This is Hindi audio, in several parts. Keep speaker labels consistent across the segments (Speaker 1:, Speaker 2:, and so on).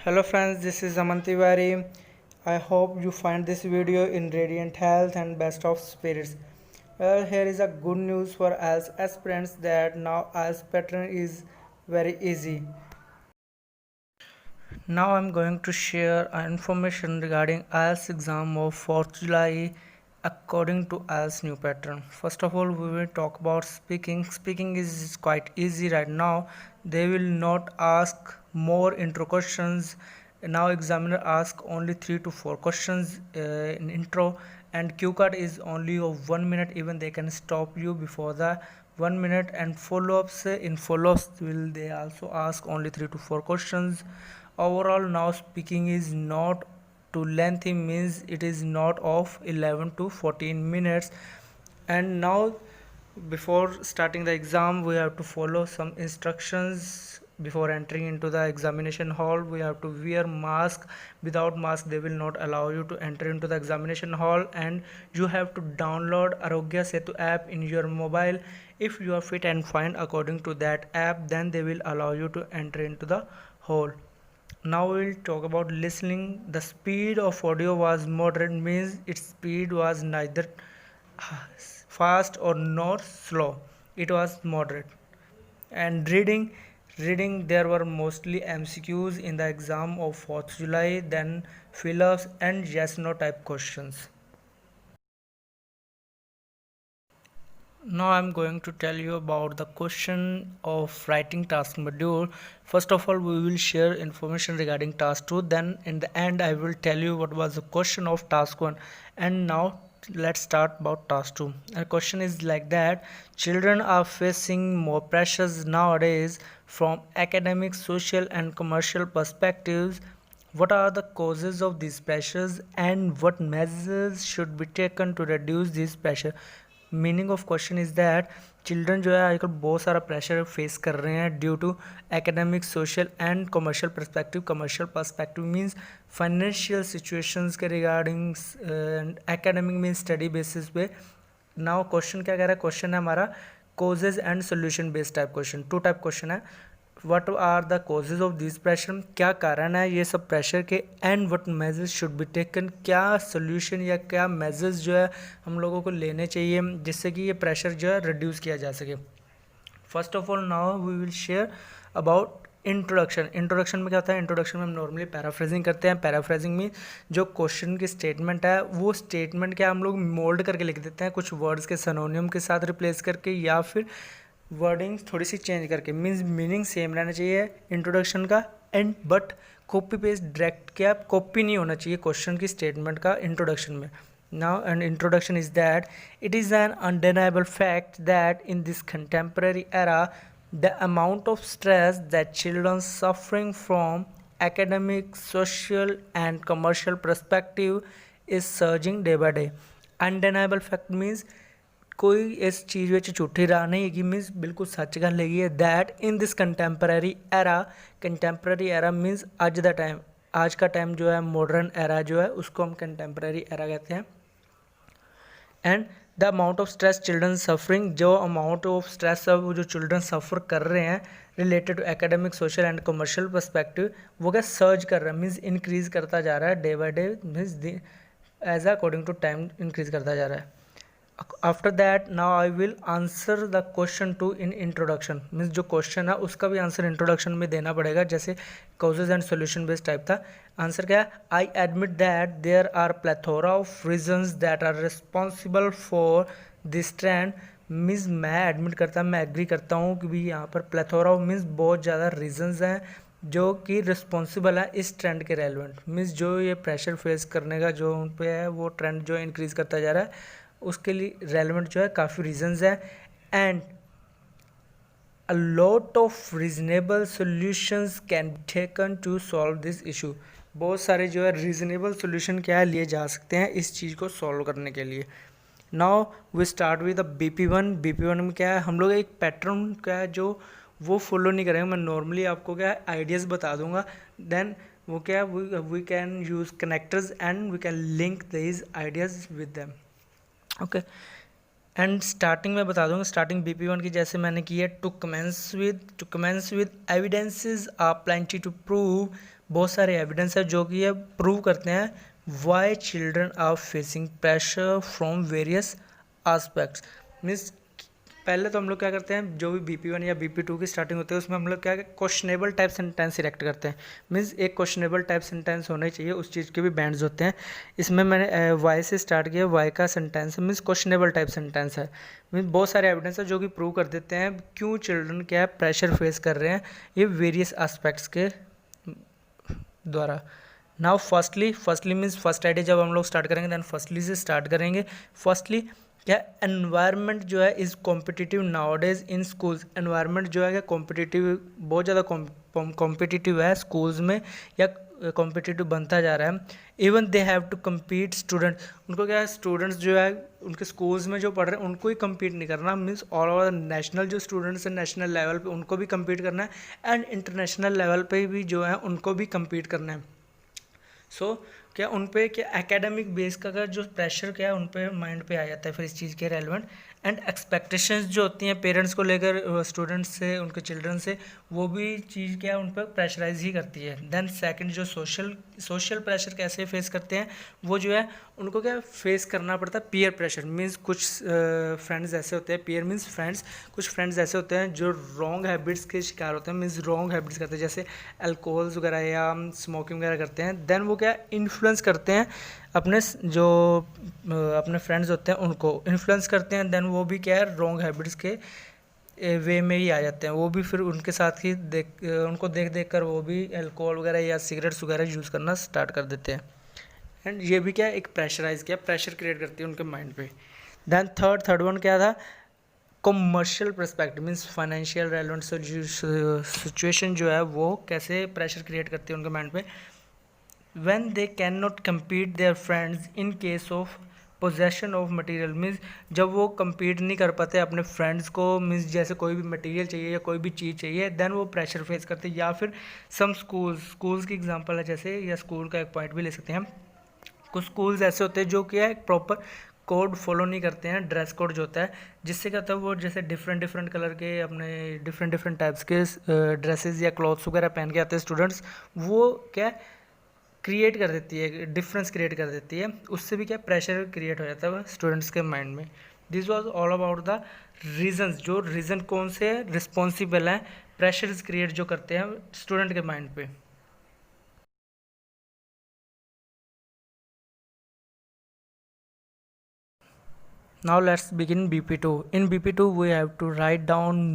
Speaker 1: Hello friends, this is Aman Tiwari. I hope you find this video in radiant health and best of spirits. Well, here is a good news for us aspirants that now IELTS pattern is very easy. Now I'm going to share information regarding IELTS exam of 4th July according to IELTS new pattern. First of all, we will talk about speaking. Speaking is quite easy right now. They will not ask more intro questions. Now examiner ask only 3 to 4 questions in intro, and cue card is only of 1 minute. Even they can stop you before the 1 minute, and follow-ups in follow-ups will they also ask only 3 to 4 questions. Overall, now speaking is not too lengthy, means it is not of 11 to 14 minutes. And now before starting the exam, we have to follow some instructions. Before entering into the examination hall, we have to wear mask. Without mask they will not allow you to enter into the examination hall, and you have to download Arogya Setu app in your mobile. If you are fit and fine according to that app, then they will allow you to enter into the hall. Now we'll talk about listening. The speed of audio was moderate, means its speed was neither fast or nor slow. It was moderate. And reading there were mostly MCQs in the exam of 4th July, then fill-ups and yes no type questions. Now I'm going to tell you about the question of writing task module. First of all, we will share information regarding task 2, then in the end I will tell you what was the question of task 1. And now let's start about task 2. The question is like that: children are facing more pressures nowadays from academic, social and commercial perspectives. What are the causes of these pressures and what measures should be taken to reduce this pressure? Meaning of question is that children जो है आजकल बहुत सारा प्रेशर फेस कर रहे हैं due to academic, social and commercial perspective. Commercial perspective means financial situations के regarding, academic means study basis पे. नाउ क्वेश्चन क्या कह रहा है? क्वेश्चन है हमारा causes and solution based type question. Two type question है. What are the causes of this pressure, क्या कारण है ये सब प्रेशर के, and what measures should be taken, क्या सोल्यूशन या क्या मेजर्स जो है हम लोगों को लेने चाहिए जिससे कि ये प्रेशर जो है रिड्यूस किया जा सके. First of all now we will share about introduction. Introduction में क्या होता है? इंट्रोडक्शन में हम नॉर्मली पैराफ्रेजिंग करते हैं. पैराफ्रेजिंग में जो क्वेश्चन की स्टेटमेंट है वो स्टेटमेंट क्या हम लोग मोल्ड करके लिख देते हैं, कुछ वर्ड्स के सिनोनिम के साथ रिप्लेस करके या फिर वर्डिंग थोड़ी सी चेंज करके. मीन्स मीनिंग सेम रहना चाहिए इंट्रोडक्शन का, and but copy paste direct क्या कॉपी नहीं होना चाहिए क्वेश्चन की स्टेटमेंट का इंट्रोडक्शन में. Now an introduction is that it is an undeniable fact that in this contemporary era the amount of stress that children suffering from academic, social and commercial perspective is surging day by day. Undeniable fact means कोई इस चीज़ में झूठी राह नहीं है, मीन्स बिल्कुल सच गल है that in this contemporary era. Contemporary era means आज द टाइम, आज का टाइम जो है मॉडर्न एरा जो है उसको हम कंटेम्प्रेरी एरा कहते हैं. And the amount of stress children suffering, जो अमाउंट ऑफ स्ट्रेस है वो जो चिल्ड्रन सफ़र कर रहे हैं related to academic, social and commercial perspective, वो क्या सर्ज कर रहा है, मीन्स इंक्रीज़ करता जा रहा है day by day, means as according to time increase करता जा रहा है. After that now I will answer the question to in introduction. Means जो क्वेश्चन है उसका भी आंसर इंट्रोडक्शन में देना पड़ेगा, जैसे causes and solution based type था. आंसर क्या है? I admit that there are plethora of reasons that are responsible for this trend. Means मैं एडमिट करता, मैं एग्री करता हूँ कि भी यहाँ पर प्लेथोरा ऑफ मीन्स बहुत ज़्यादा रीजंस हैं जो कि रिस्पॉन्सिबल है इस ट्रेंड के रेलिवेंट. मीन्स जो ये प्रेशर फेस करने का जो उन पे है वो ट्रेंड जो इंक्रीज़ करता जा रहा है उसके लिए रेलिवेंट जो है काफ़ी रीजंस हैं. And a lot of reasonable solutions can be taken to solve this issue. बहुत सारे जो है रीजनेबल सॉल्यूशन क्या है लिए जा सकते हैं इस चीज़ को सॉल्व करने के लिए. Now we start with the BP1. BP1 में क्या है? हम लोग एक पैटर्न क्या है जो वो फॉलो नहीं करेंगे. मैं नॉर्मली आपको क्या है आइडियाज़ बता दूंगा, देन वो क्या है we can use connectors and we can link these ideas with them. Okay, and starting में बता दूंगा, स्टार्टिंग BP1 की जैसे मैंने की है, to commence with evidences are plenty to prove, बहुत सारे एविडेंस है जो कि ये प्रूव करते हैं why children are facing pressure from various aspects. Means पहले तो हम लोग क्या करते हैं, जो भी BP1 या BP2 की स्टार्टिंग होती है उसमें हम लोग क्या क्वेश्चनेबल टाइप सेंटेंस सिलेक्ट करते हैं। मीन्स एक क्वेश्चनेबल टाइप सेंटेंस होना चाहिए, उस चीज़ के भी बैंड्स होते हैं। इसमें मैंने वाई से स्टार्ट किया, वाई का sentence means questionable type sentence है। मीन्स बहुत सारे एविडेंस है जो कि प्रूव कर देते हैं क्यों चिल्ड्रन क्या प्रेशर फेस कर रहे हैं ये वेरियस एस्पेक्ट्स के द्वारा। Now firstly means first idea जब हम लोग स्टार्ट करेंगे देन फर्स्टली से स्टार्ट करेंगे। फर्स्टली क्या एनवायरनमेंट जो है is competitive nowadays in schools. Environment जो है क्या कॉम्पिटिटिव, बहुत ज़्यादा कॉम्पिटिटिव है स्कूल्स में, या कॉम्पिटिटिव बनता जा रहा है। Even they have to compete student, उनको क्या है स्टूडेंट्स जो है उनके स्कूल्स में जो पढ़ रहे हैं उनको ही कम्पीट नहीं करना, मीन्स ऑल ओवर नेशनल जो स्टूडेंट्स हैं नेशनल लेवल पे उनको भी कम्पीट करना है एंड इंटरनेशनल लेवल पे भी जो है उनको भी कम्पीट करना है। सो क्या उन पे क्या एकेडमिक बेस का जो प्रेशर क्या है उन पे माइंड पे आ जाता है फिर इस चीज़ के रेलेवेंट। एंड एक्सपेक्टेशंस जो होती हैं पेरेंट्स को लेकर स्टूडेंट्स से, उनके चिल्ड्रन से, वो भी चीज़ क्या है उन पर प्रेशराइज ही करती है। देन सेकंड जो सोशल प्रेशर कैसे फेस करते हैं, वो जो है उनको क्या फेस करना पड़ता है पीयर प्रेशर। मीन्स कुछ फ्रेंड्स ऐसे होते हैं, पीयर मीन्स फ्रेंड्स, कुछ फ्रेंड्स ऐसे होते हैं जो रॉन्ग हैबिट्स के शिकार होते हैं, मीन्स रॉन्ग हैबिट्स करते हैं जैसे अल्कोहल्स वगैरह या स्मोकिंग वगैरह करते हैं। देन वो क्या इन्फ्लुएंस करते हैं अपने जो अपने फ्रेंड्स होते हैं उनको इन्फ्लुएंस करते हैं। देन वो भी क्या है रॉन्ग हैबिट्स के वे में ही आ जाते हैं, वो भी फिर उनके साथ ही उनको देख कर वो भी अल्कोहल वगैरह या सिगरेट्स वगैरह यूज़ करना स्टार्ट कर देते हैं। एंड ये भी क्या एक प्रेशर क्रिएट करती है उनके माइंड पे। देन थर्ड वन क्या था, commercial perspective means financial relevant situation जो है वो कैसे प्रेशर क्रिएट करती है उनके माइंड पे। when they cannot compete their friends in case of possession of material, means जब वो compete नहीं कर पाते अपने फ्रेंड्स को, मीन्स जैसे कोई भी मटेरियल चाहिए या कोई भी चीज़ चाहिए, देन वो प्रेशर फेस करते हैं। या फिर सम स्कूल्स की एग्जांपल है जैसे, या स्कूल का एक पॉइंट भी ले सकते हैं हम। कुछ स्कूल्स ऐसे होते हैं जो कि एक प्रॉपर कोड फॉलो नहीं करते हैं, ड्रेस कोड जो होता है, जिससे क्या होता है वो जैसे डिफरेंट कलर के अपने डिफरेंट टाइप्स के ड्रेसेस या क्लॉथ्स वगैरह पहन के आते हैं स्टूडेंट्स, वो क्या क्रिएट कर देती है, डिफरेंस क्रिएट कर देती है, उससे भी क्या प्रेशर क्रिएट हो जाता है स्टूडेंट्स के माइंड में। This was all about the reasons, जो रीज़न कौन से रिस्पॉन्सिबल हैं प्रेशर क्रिएट जो करते हैं स्टूडेंट के माइंड पे। Now let's begin BP2. In BP2 we have to write down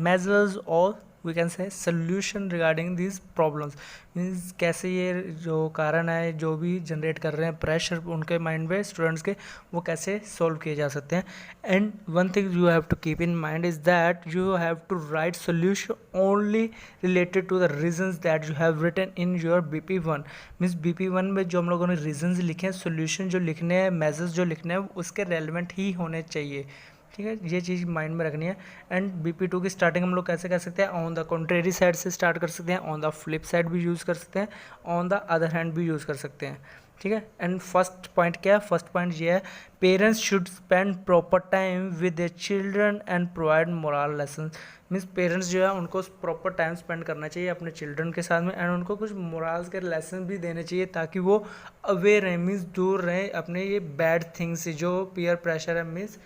Speaker 1: measures or we can say solution regarding these problems, means कैसे ये जो कारण है जो भी जनरेट कर रहे हैं प्रेशर उनके माइंड में स्टूडेंट्स के, वो कैसे सॉल्व किए जा सकते हैं। And one thing you have to keep in mind is that you have to write solution only related to the reasons that you have written in your BP1। Means BP1 में जो हम लोगों ने रीजंस लिखे हैं, सोल्यूशन जो लिखने हैं, मेजर्स जो लिखने हैं, उसके रेलिवेंट ही होने चाहिए। ठीक है, ये चीज़ माइंड में रखनी है। एंड BP2 की स्टार्टिंग हम लोग कैसे कर सकते हैं, ऑन द कॉन्ट्रेरी साइड से स्टार्ट कर सकते हैं, ऑन द फ्लिप साइड भी यूज़ कर सकते हैं, ऑन द अदर हैंड भी यूज़ कर सकते हैं। ठीक है, एंड फर्स्ट पॉइंट क्या है, फर्स्ट पॉइंट ये है parents should spend proper time with their children and provide moral lesson. Means parents जो है उनको प्रॉपर टाइम स्पेंड करना चाहिए अपने चिल्ड्रन के साथ में, एंड उनको कुछ मोरल्स के लेसन भी देने चाहिए ताकि वो अवेयर रहें, मीन्स दूर रहें अपने ये बैड थिंग्स से, जो पीयर प्रेशर है, मीन्स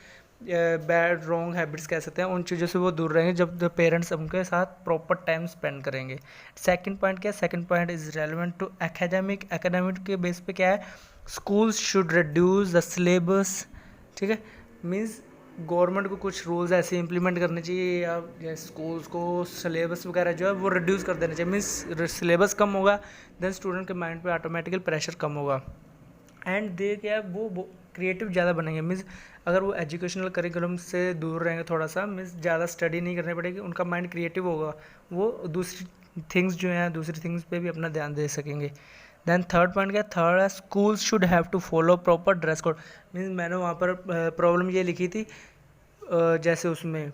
Speaker 1: बैड रॉन्ग हैबिट्स कह सकते हैं, उन चीज़ों से वो दूर रहेंगे जब पेरेंट्स उनके साथ प्रॉपर टाइम स्पेंड करेंगे। सेकंड पॉइंट क्या है, second point is relevant to academic के बेस पे क्या है, schools should reduce the syllabus. ठीक है, मीन्स गवर्नमेंट को कुछ रूल्स ऐसे इंप्लीमेंट करने चाहिए या स्कूल्स को सिलेबस वगैरह जो है वो रिड्यूस कर देना चाहिए। मीन्स सिलेबस कम होगा देन स्टूडेंट के माइंड पे ऑटोमेटिकल प्रेशर कम होगा, एंड दे क्या है वो क्रिएटिव ज़्यादा बनेंगे। मीन्स अगर वो एजुकेशनल करिकुलम से दूर रहेंगे थोड़ा सा, मीन्स ज़्यादा स्टडी नहीं करनी पड़ेगी, उनका माइंड क्रिएटिव होगा, वो दूसरी थिंग्स जो हैं दूसरी थिंग्स पे भी अपना ध्यान दे सकेंगे। देन थर्ड पॉइंट क्या, थर्ड है schools should have to follow proper dress code. Means मैंने वहाँ पर प्रॉब्लम ये लिखी थी जैसे उसमें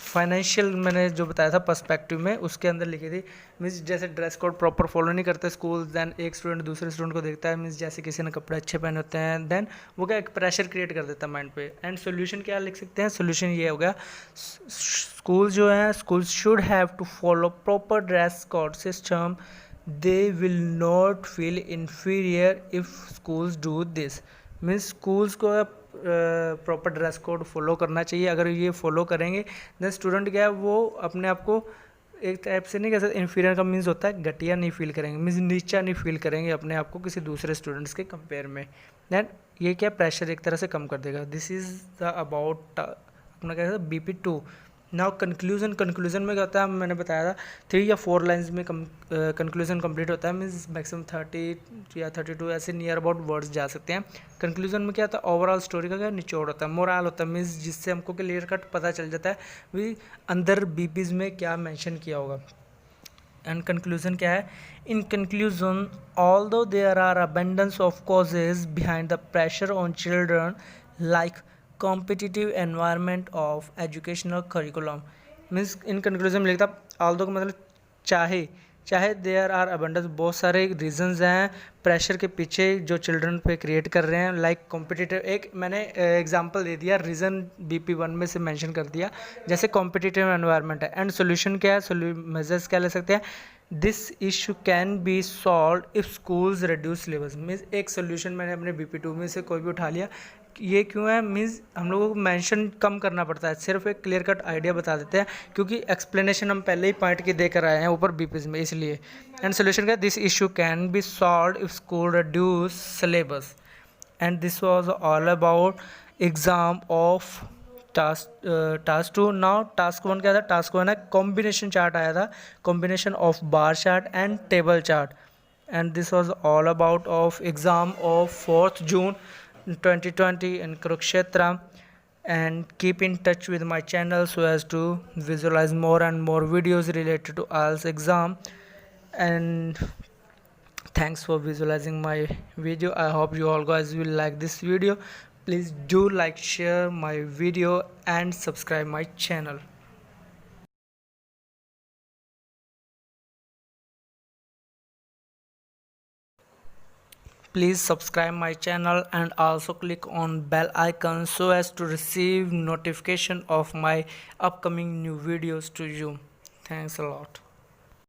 Speaker 1: फाइनेंशियल मैंने जो बताया था पर्सपेक्टिव में उसके अंदर लिखी थी। मीन्स जैसे ड्रेस कोड प्रॉपर फॉलो नहीं करते स्कूल, देन एक स्टूडेंट दूसरे स्टूडेंट को देखता है, मीन्स जैसे किसी ने कपड़े अच्छे पहने होते हैं, देन वो क्या एक प्रेशर क्रिएट कर देता है माइंड पे। एंड सोल्यूशन क्या लिख सकते हैं, सोल्यूशन ये हो गया, स्कूल जो है school should have to follow proper dress code system, they will not feel inferior if schools do this. Means schools को प्रॉपर ड्रेस कोड फॉलो करना चाहिए। अगर ये फॉलो करेंगे देन स्टूडेंट क्या है वो अपने आप को एक टाइप से नहीं कह सकते, इन्फीरियर का मीन्स होता है घटिया नहीं फील करेंगे, मीन्स नीचा नहीं फील करेंगे अपने आप को किसी दूसरे स्टूडेंट्स के कंपेयर में। देन ये क्या प्रेशर एक तरह से कम कर देगा। दिस इज़ द अबाउट अपना क्या कहते हैं BP2। नाउ कंक्लूजन, कंक्लूजन में क्या होता है मैंने बताया था 3 या 4 लाइंस में कंक्लूजन कंप्लीट होता है। मीन्स मैक्सिमम 30 या 32 ऐसे नियर अबाउट वर्ड्स जा सकते हैं। कंक्लूजन में क्या होता है, ओवरऑल स्टोरी का क्या निचोड़ होता है, मोरल होता है, मीन्स जिससे हमको क्लियर कट पता चल जाता है भी अंदर BPs में क्या मेंशन किया होगा। एंड कंक्लूजन क्या है, in conclusion although there are abundance of causes behind the pressure on children like competitive environment of educational curriculum. Means in conclusion में लिखता ऑल्दो का मतलब चाहे देयर आर अबंडेंस, बहुत सारे रीजंस हैं प्रेशर के पीछे जो चिल्ड्रन पे क्रिएट कर रहे हैं, लाइक कॉम्पिटिटिव। एक मैंने एग्जांपल दे दिया, रीज़न BP1 में से मेंशन कर दिया, जैसे कॉम्पिटिटिव एनवायरनमेंट है। एंड सोल्यूशन क्या है, मेजर्स क्या ले सकते हैं, this issue can be solve if schools reduce syllabus. Means एक सोल्यूशन मैंने अपने BP2 में से कोई भी उठा लिया, ये क्यों है, मीन्स हम लोगों को मेंशन कम करना पड़ता है, सिर्फ एक क्लियर कट आइडिया बता देते हैं क्योंकि एक्सप्लेनेशन हम पहले ही पॉइंट की देकर आए हैं ऊपर BPs में, इसलिए। एंड सोल्यूशन क्या, this issue can be solve if school reduce syllabus. And this was all about exam of task 2। Now task 1 क्या था, टास्क 1 है कॉम्बिनेशन चार्ट आया था, combination of bar chart and table chart. And this was all about of exam of 4th June 2020 in Kurukshetra। And keep in touch with my channel so as to visualize more and more videos related to IELTS exam. And thanks for visualizing my video. I hope you all guys will like this video. Please do like, share my video and subscribe my channel. Please subscribe my channel and also click on bell icon so as to receive notification of my upcoming new videos to you. Thanks a lot.